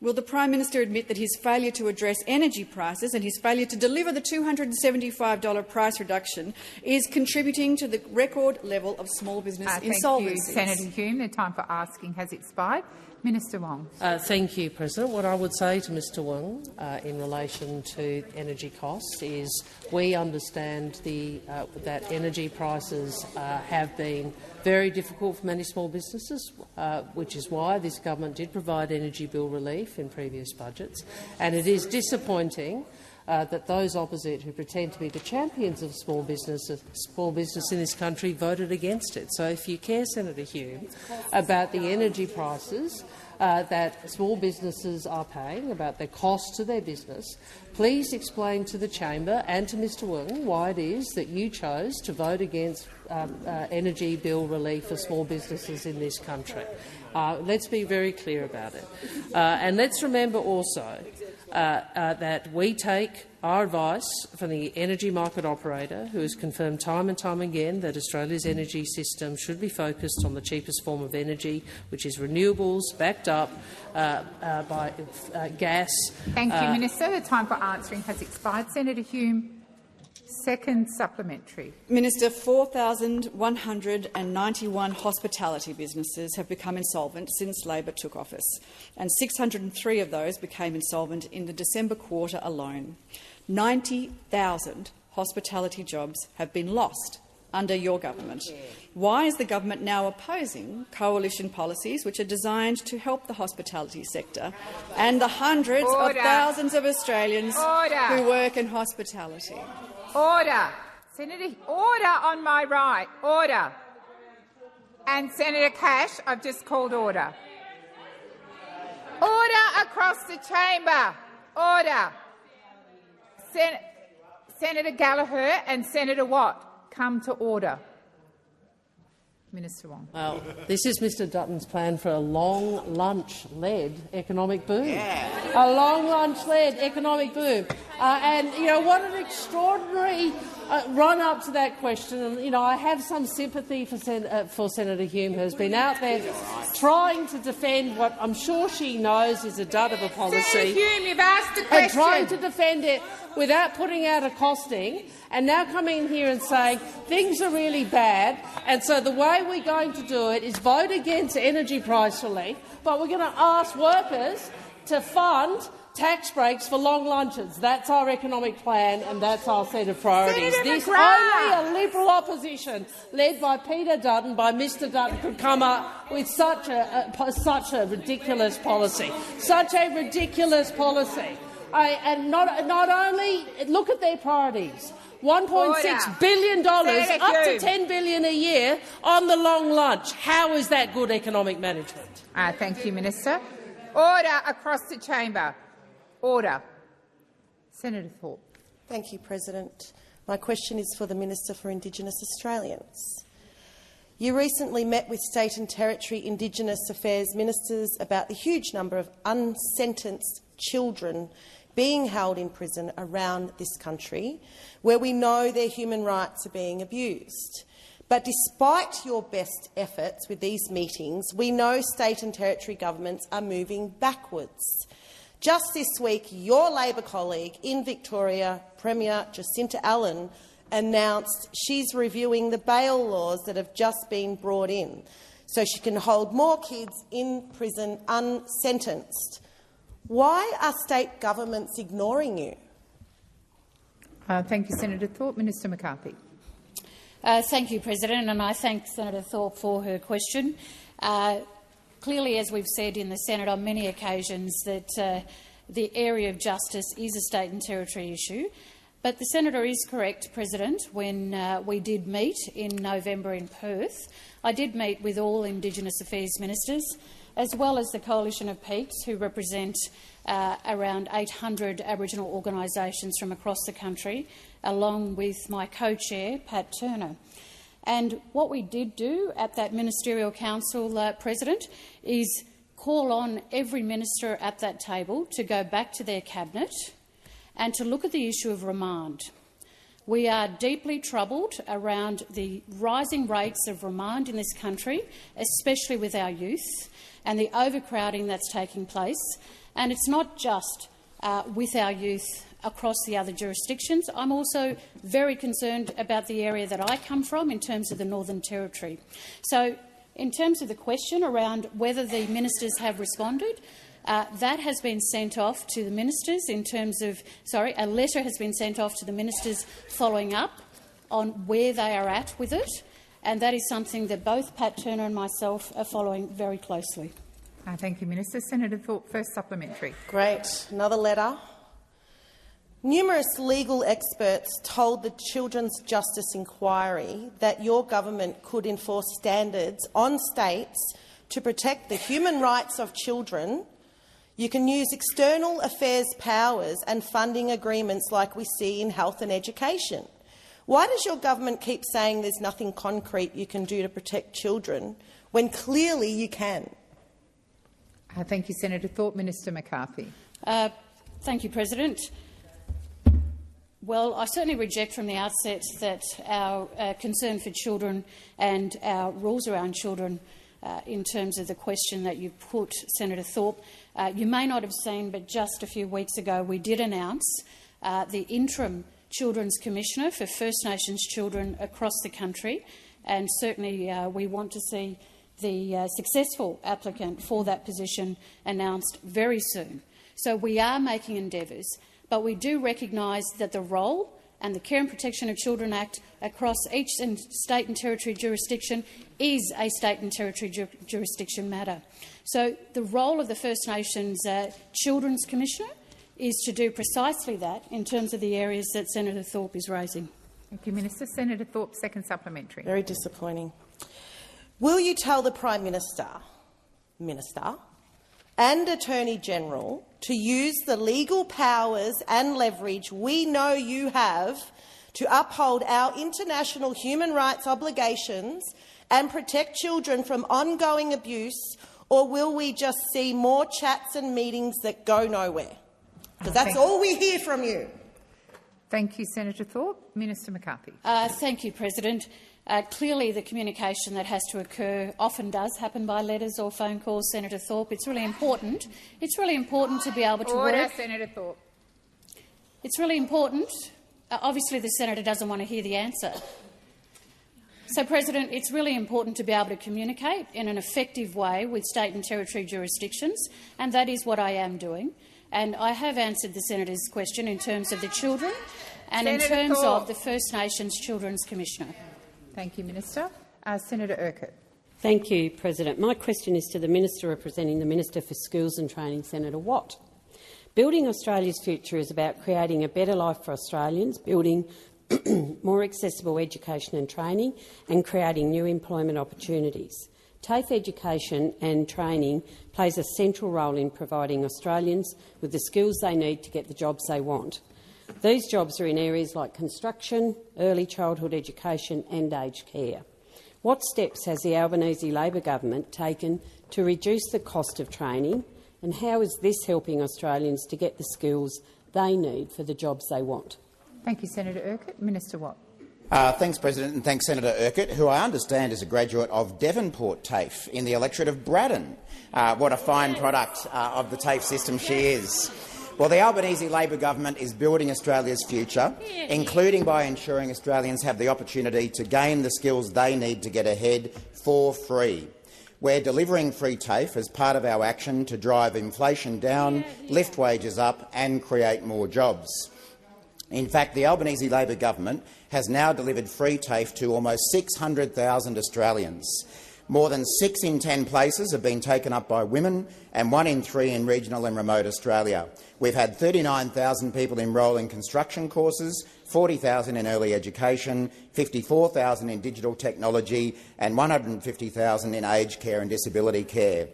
Will the Prime Minister admit that his failure to address energy prices and his failure to deliver the $275 price reduction is contributing to the record level of small business insolvencies? Thank you, Senator Hume. The time for asking has expired. Minister Wong. Thank you, President. What I would say to Mr Wong in relation to energy costs is we understand that energy prices have been very difficult for many small businesses, which is why this government did provide energy bill relief in previous budgets. And it is disappointing that those opposite who pretend to be the champions of small business in this country voted against it. So if you care, Senator Hume, about the energy prices that small businesses are paying, about their cost to their business, please explain to the chamber and to Mr Wong why it is that you chose to vote against energy bill relief for small businesses in this country. Let's be very clear about it. And let's remember also that we take our advice from the energy market operator, who has confirmed time and time again that Australia's energy system should be focused on the cheapest form of energy, which is renewables, backed up by gas. Thank you, Minister. The time for answering has expired. Senator Hume, second supplementary. Minister, 4,191 hospitality businesses have become insolvent since Labor took office, and 603 of those became insolvent in the December quarter alone. 90,000 hospitality jobs have been lost under your government. Why is the government now opposing coalition policies which are designed to help the hospitality sector and the hundreds of thousands of Australians who work in hospitality? Order. Senator, order on my right. Order. And Senator Cash, I've just called order. Order across the chamber. Order. Senator Gallagher and Senator Watt, come to order. Minister Wong. Well, this is Mr Dutton's plan for a long lunch-led economic boom. Yeah. A long lunch-led economic boom. And, you know, what an extraordinary run-up to that question. And, you know, I have some sympathy for Senator Hume, who has been out there trying to defend what I'm sure she knows is a dud of a policy. Senator Hume, you've asked a question. And trying to defend it without putting out a costing, and now coming in here and saying things are really bad, and so the way we're going to do it is vote against energy price relief, but we're going to ask workers to fund tax breaks for long lunches. That's our economic plan, and that's our set of priorities. This only a Liberal opposition, led by Peter Dutton, by Mr Dutton, could come up with such a ridiculous policy. Such a ridiculous policy. And not only look at their priorities. $1.6 billion, up to $10 billion a year on the long lunch. How is that good economic management? Thank you, Minister. Order across the chamber. Order. Senator Thorpe. Thank you, President. My question is for the Minister for Indigenous Australians. You recently met with State and Territory Indigenous Affairs ministers about the huge number of unsentenced children being held in prison around this country, where we know their human rights are being abused. But despite your best efforts with these meetings, we know state and territory governments are moving backwards. Just this week, your Labor colleague in Victoria, Premier Jacinta Allen, announced she's reviewing the bail laws that have just been brought in so she can hold more kids in prison unsentenced. Why are state governments ignoring you? Thank you, Senator Thorpe. Minister McCarthy. Thank you, President, and I thank Senator Thorpe for her question. Clearly, as we've said in the Senate on many occasions, that the area of justice is a state and territory issue. But the senator is correct, President. When we did meet in November in Perth, I did meet with all Indigenous Affairs ministers, as well as the Coalition of Peaks, who represent around 800 Aboriginal organisations from across the country, along with my co-chair, Pat Turner. And what we did do at that ministerial council, President, is call on every minister at that table to go back to their cabinet and to look at the issue of remand. We are deeply troubled around the rising rates of remand in this country, especially with our youth, and the overcrowding that's taking place. And it's not just with our youth across the other jurisdictions. I'm also very concerned about the area that I come from in terms of the Northern Territory. So, in terms of the question around whether the ministers have responded, that has been sent off to the ministers in terms of a letter has been sent off to the ministers following up on where they are at with it, and that is something that both Pat Turner and myself are following very closely. Thank you, Minister. Senator Thorpe, first supplementary. Great. Another letter. Numerous legal experts told the Children's Justice Inquiry that your government could enforce standards on states to protect the human rights of children. You can use external affairs powers and funding agreements like we see in health and education. Why does your government keep saying there's nothing concrete you can do to protect children when clearly you can? Thank you, Senator Thorpe. Minister McCarthy. Thank you, President. Well, I certainly reject from the outset that our concern for children and our rules around children in terms of the question that you put, Senator Thorpe. You may not have seen, but just a few weeks ago we did announce the interim Children's Commissioner for First Nations children across the country, and certainly we want to see the successful applicant for that position announced very soon. So we are making endeavours, but we do recognise that the role and the Care and Protection of Children Act across each state and territory jurisdiction is a state and territory jurisdiction matter. So the role of the First Nations Children's Commissioner is to do precisely that in terms of the areas that Senator Thorpe is raising. Thank you, Minister. Senator Thorpe, second supplementary. Very disappointing. Will you tell the Prime Minister, and Attorney-General to use the legal powers and leverage we know you have to uphold our international human rights obligations and protect children from ongoing abuse, or will we just see more chats and meetings that go nowhere? Because that's all we hear from you. Thank you, Senator Thorpe. Minister McCarthy. Thank you, President. Clearly, the communication that has to occur often does happen by letters or phone calls, Senator Thorpe. It's really important. It's really important to be able to Order, work. Senator Thorpe. It's really important. Obviously, the senator doesn't want to hear the answer. So, President, it's really important to be able to communicate in an effective way with state and territory jurisdictions, and that is what I am doing. And I have answered the senator's question in terms of the children and Senator in terms Thorpe. of the First Nations Children's Commissioner. Thank you, Minister. Senator Urquhart. Thank you, President. My question is to the Minister representing the Minister for Skills and Training, Senator Watt. Building Australia's future is about creating a better life for Australians, building more accessible education and training, and creating new employment opportunities. TAFE education and training plays a central role in providing Australians with the skills they need to get the jobs they want. These jobs are in areas like construction, early childhood education and aged care. What steps has the Albanese Labor government taken to reduce the cost of training, and how is this helping Australians to get the skills they need for the jobs they want? Thank you, Senator Urquhart. Minister Watt. Thanks, President, and thanks, Senator Urquhart, who I understand is a graduate of Devonport TAFE in the electorate of Braddon. What a fine product of the TAFE system she is. Well, the Albanese Labor government is building Australia's future, including by ensuring Australians have the opportunity to gain the skills they need to get ahead for free. We're delivering free TAFE as part of our action to drive inflation down, lift wages up and create more jobs. In fact, the Albanese Labor government has now delivered free TAFE to almost 600,000 Australians. More than 6 in 10 places have been taken up by women and 1 in 3 in regional and remote Australia. We've had 39,000 people enrol in construction courses, 40,000 in early education, 54,000 in digital technology and 150,000 in aged care and disability care.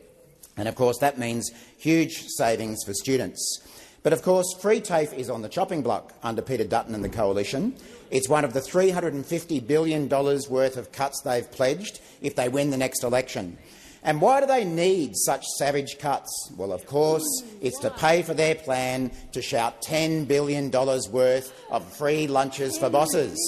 And of course that means huge savings for students. But of course free TAFE is on the chopping block under Peter Dutton and the Coalition. It's one of the $350 billion worth of cuts they've pledged if they win the next election. And why do they need such savage cuts? Well, of course, it's to pay for their plan to shout $10 billion worth of free lunches for bosses.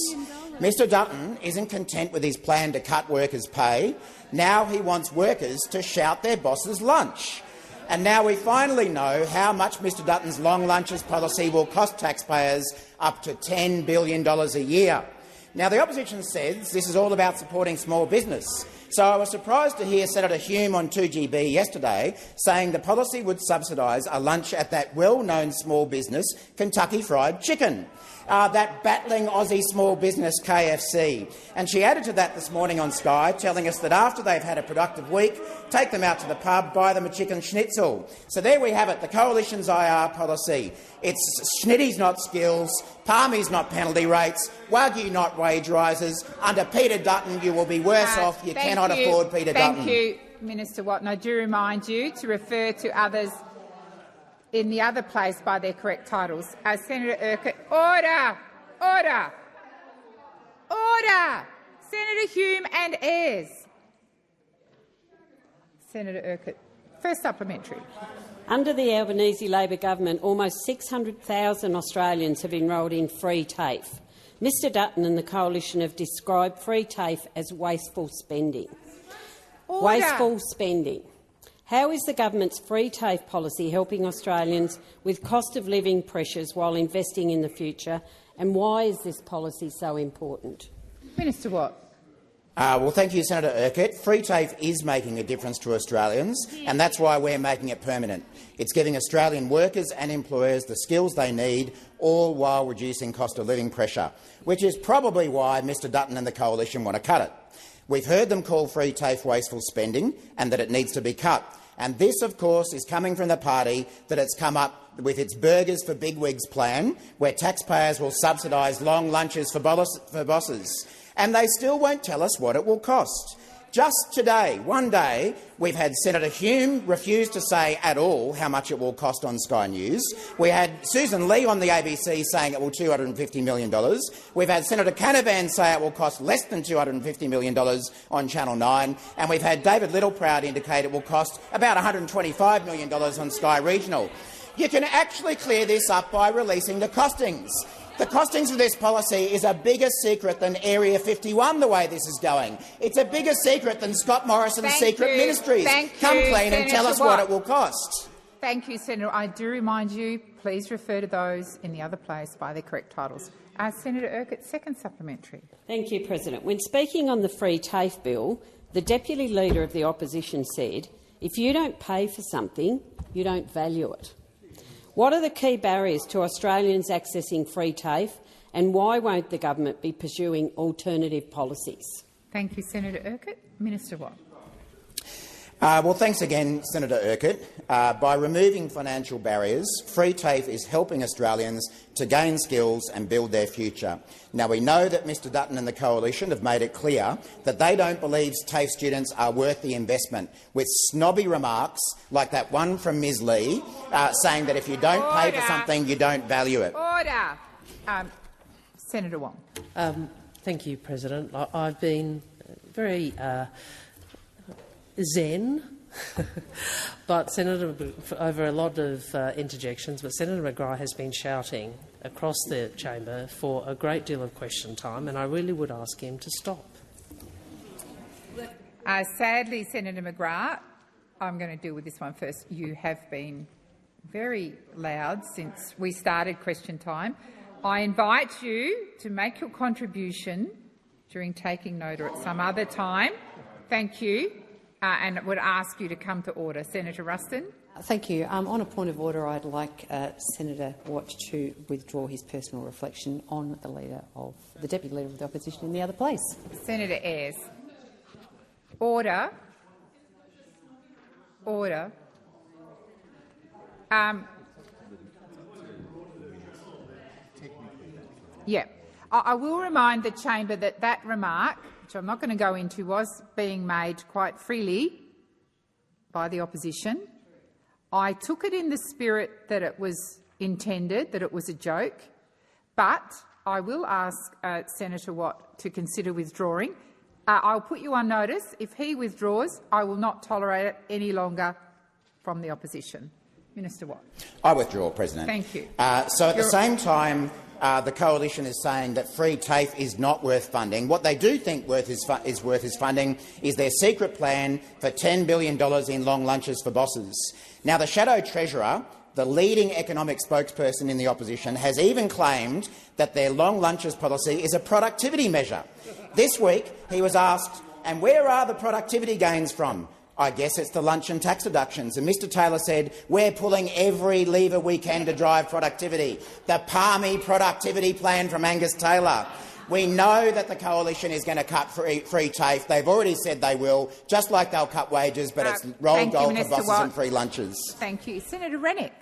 Mr Dutton isn't content with his plan to cut workers' pay. Now he wants workers to shout their boss's lunch. And now we finally know how much Mr Dutton's long lunches policy will cost taxpayers, up to $10 billion a year. Now, the opposition says this is all about supporting small business. So I was surprised to hear Senator Hume on 2GB yesterday saying the policy would subsidise a lunch at that well-known small business, Kentucky Fried Chicken, that battling Aussie small business KFC. And she added to that this morning on Sky, telling us that after they've had a productive week, take them out to the pub, buy them a chicken schnitzel. So there we have it, the Coalition's IR policy. It's schnitties not skills, palmies not penalty rates, Wagyu not wage rises. Under Peter Dutton you will be worse off. You cannot afford Peter Dutton. Thank you, Minister Watt. And I do remind you to refer to others in the other place by their correct titles. Senator Urquhart, order! Order! Order! Senator Hume and Ayres. Senator Urquhart, first supplementary. Under the Albanese Labor government, almost 600,000 Australians have enrolled in free TAFE. Mr Dutton and the Coalition have described free TAFE as wasteful spending. Order. Wasteful spending. How is the government's free TAFE policy helping Australians with cost of living pressures while investing in the future, and why is this policy so important? Minister Watt. Well, thank you, Senator Urquhart. Free TAFE is making a difference to Australians, and that's why we're making it permanent. It's giving Australian workers and employers the skills they need, all while reducing cost of living pressure, which is probably why Mr Dutton and the Coalition want to cut it. We've heard them call free TAFE wasteful spending and that it needs to be cut. And this, of course, is coming from the party that has come up with its Burgers for Bigwigs plan, where taxpayers will subsidise long lunches for bosses. And they still won't tell us what it will cost. Just today, one day, we've had Senator Hume refuse to say at all how much it will cost on Sky News. We had Susan Lee on the ABC saying it will $250 million. We've had Senator Canavan say it will cost less than $250 million on Channel 9. And we've had David Littleproud indicate it will cost about $125 million on Sky Regional. You can actually clear this up by releasing the costings. The costings of this policy is a bigger secret than Area 51, the way this is going. It's a bigger secret than Scott Morrison's secret ministries. Come clean and tell us what it will cost. Thank you, Senator. I do remind you, please refer to those in the other place by their correct titles. Senator Urquhart, second supplementary. Thank you, President. When speaking on the free TAFE bill, the Deputy Leader of the Opposition said, if you don't pay for something, you don't value it. What are the key barriers to Australians accessing free TAFE, and why won't the government be pursuing alternative policies? Thank you, Senator Urquhart. Minister Watt. Well, thanks again, Senator Urquhart. By removing financial barriers, free TAFE is helping Australians to gain skills and build their future. Now, we know that Mr Dutton and the Coalition have made it clear that they don't believe TAFE students are worth the investment, with snobby remarks like that one from Ms Lee saying that if you don't pay for something, you don't value it. Order. Senator Wong. Thank you, President. I've been very zen, but over a lot of interjections, but Senator McGrath has been shouting across the chamber for a great deal of question time, and I really would ask him to stop. Sadly, Senator McGrath, I'm going to deal with this one first. You have been very loud since we started question time. I invite you to make your contribution during taking note or at some other time. Thank you. and would ask you to come to order. Senator Ruston. Thank you. On a point of order, I'd like Senator Watt to withdraw his personal reflection on the Deputy Leader of the Opposition in the other place. Senator Ayres. Order. Order. Yeah. I will remind the chamber that that remark, which I'm not going to go into, was being made quite freely by the opposition. I took it in the spirit that it was intended, that it was a joke, but I will ask Senator Watt to consider withdrawing. I'll put you on notice. If he withdraws, I will not tolerate it any longer from the opposition. Minister Watt. I withdraw, President. Thank you. So at the same time, the Coalition is saying that free TAFE is not worth funding. What they do think is worth his funding is their secret plan for $10 billion in long lunches for bosses. Now, the Shadow Treasurer, the leading economic spokesperson in the opposition, has even claimed that their long lunches policy is a productivity measure. This week, he was asked, and where are the productivity gains from? I guess it's the lunch and tax deductions. And Mr Taylor said, we're pulling every lever we can to drive productivity. The Palmy productivity plan from Angus Taylor. We know that the Coalition is going to cut free TAFE. They've already said they will, just like they'll cut wages, but it's roll gold for bosses and free lunches. Thank you. Senator Rennick.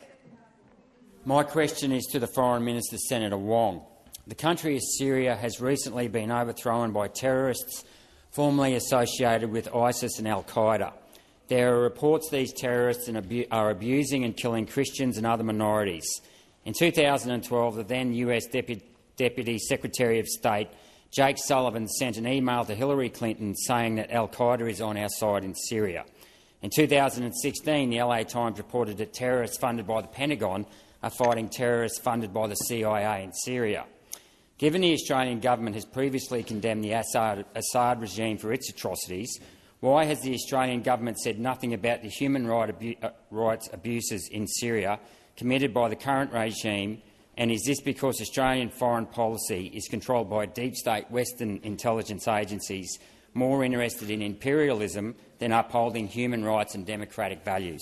My question is to the Foreign Minister, Senator Wong. The country of Syria has recently been overthrown by terrorists formerly associated with ISIS and al-Qaeda. There are reports these terrorists are abusing and killing Christians and other minorities. In 2012, the then US Deputy Secretary of State, Jake Sullivan, sent an email to Hillary Clinton saying that al-Qaeda is on our side in Syria. In 2016, the LA Times reported that terrorists funded by the Pentagon are fighting terrorists funded by the CIA in Syria. Given the Australian government has previously condemned the Assad regime for its atrocities, why has the Australian government said nothing about the human rights abuses in Syria committed by the current regime, and is this because Australian foreign policy is controlled by deep state Western intelligence agencies more interested in imperialism than upholding human rights and democratic values?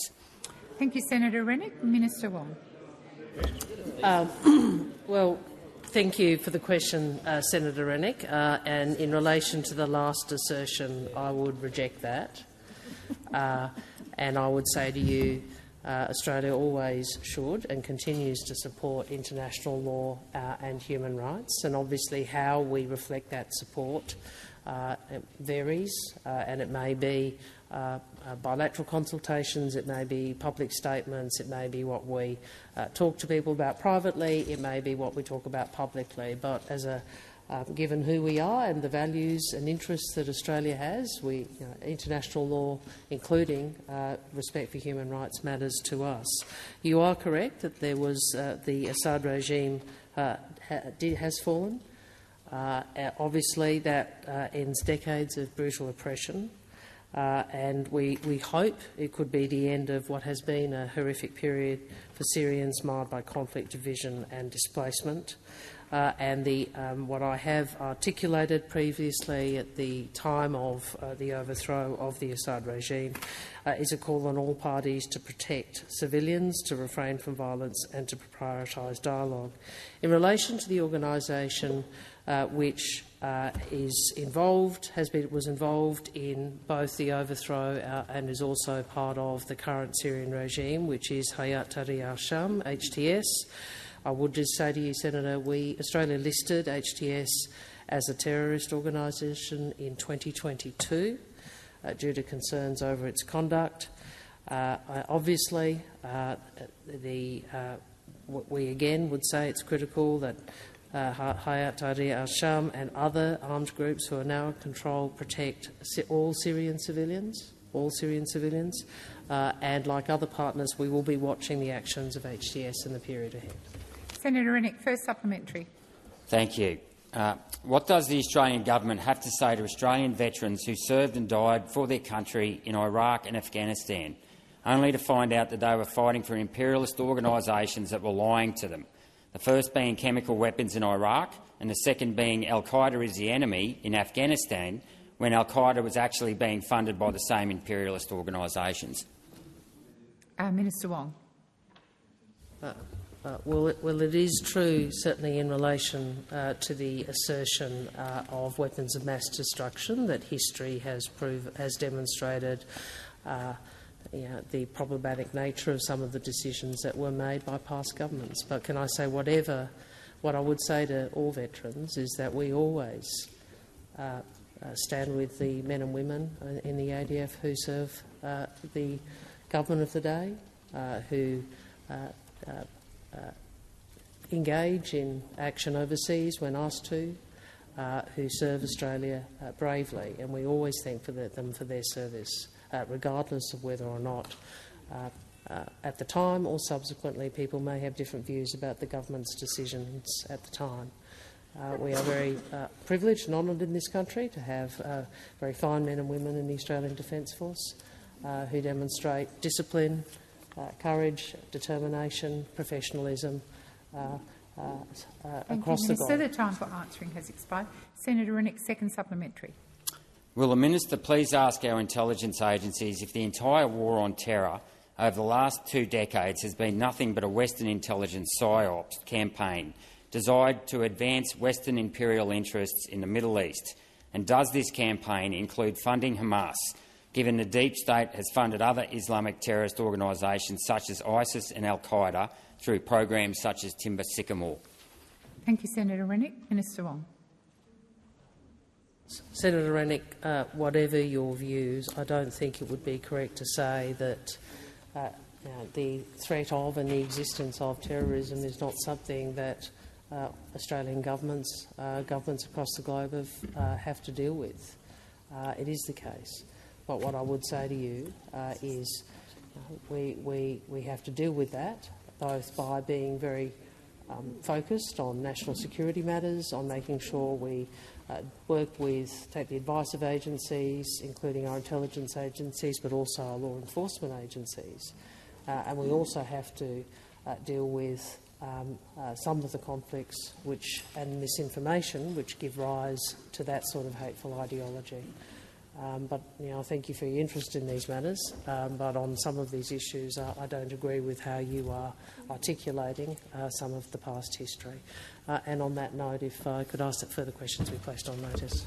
Thank you, Senator Rennick. Minister Wong. Well, thank you for the question, Senator Rennick. And in relation to the last assertion, I would reject that. And I would say to you, Australia always should and continues to support international law and human rights. And obviously how we reflect that support it varies, and it may be bilateral consultations, it may be public statements, it may be what we talk to people about privately, it may be what we talk about publicly. But as given who we are and the values and interests that Australia has, international law, including respect for human rights, matters to us. You are correct that there was the Assad regime has fallen. Obviously, that ends decades of brutal oppression. And we hope it could be the end of what has been a horrific period for Syrians marred by conflict, division and displacement. What I have articulated previously at the time of the overthrow of the Assad regime is a call on all parties to protect civilians, to refrain from violence and to prioritise dialogue. In relation to the organisation which was involved in both the overthrow and is also part of the current Syrian regime, which is Hayat Tahrir al-Sham, HTS. I would just say to you, Senator, Australia listed HTS as a terrorist organisation in 2022 due to concerns over its conduct. Obviously, we again would say it's critical that Hayat Tahrir al-Sham and other armed groups who are now in control protect all Syrian civilians, and like other partners, we will be watching the actions of HTS in the period ahead. Senator Rennick, first supplementary. Thank you. What does the Australian government have to say to Australian veterans who served and died for their country in Iraq and Afghanistan, only to find out that they were fighting for imperialist organisations that were lying to them? The first being chemical weapons in Iraq and the second being al-Qaeda is the enemy in Afghanistan, when al-Qaeda was actually being funded by the same imperialist organisations? Minister Wong. Well, it is true, certainly in relation to the assertion of weapons of mass destruction, that history has demonstrated the problematic nature of some of the decisions that were made by past governments. But can I say what I would say to all veterans is that we always stand with the men and women in the ADF who serve the government of the day, who engage in action overseas when asked to, who serve Australia bravely, and we always thank them for their service, regardless of whether or not at the time or subsequently people may have different views about the government's decisions at the time. We are very privileged and honoured in this country to have very fine men and women in the Australian Defence Force who demonstrate discipline, courage, determination, professionalism across the globe. The time for answering has expired. Senator Rennick, second supplementary. Will the minister please ask our intelligence agencies if the entire war on terror over the last 2 decades has been nothing but a Western intelligence PSYOPs campaign designed to advance Western imperial interests in the Middle East? And does this campaign include funding Hamas, given the deep state has funded other Islamic terrorist organisations such as ISIS and al-Qaeda through programs such as Timber Sycamore? Thank you, Senator Rennick. Minister Wong. Senator Rennick, whatever your views, I don't think it would be correct to say that the threat of and the existence of terrorism is not something that Australian governments across the globe have to deal with. It is the case. But what I would say to you is we have to deal with that, both by being very focused on national security matters, on making sure we take the advice of agencies, including our intelligence agencies, but also our law enforcement agencies. And we also have to deal with some of the conflicts and misinformation which give rise to that sort of hateful ideology. But I thank you for your interest in these matters. But on some of these issues, I don't agree with how you are articulating some of the past history. And on that note, if I could ask that further questions be placed on notice.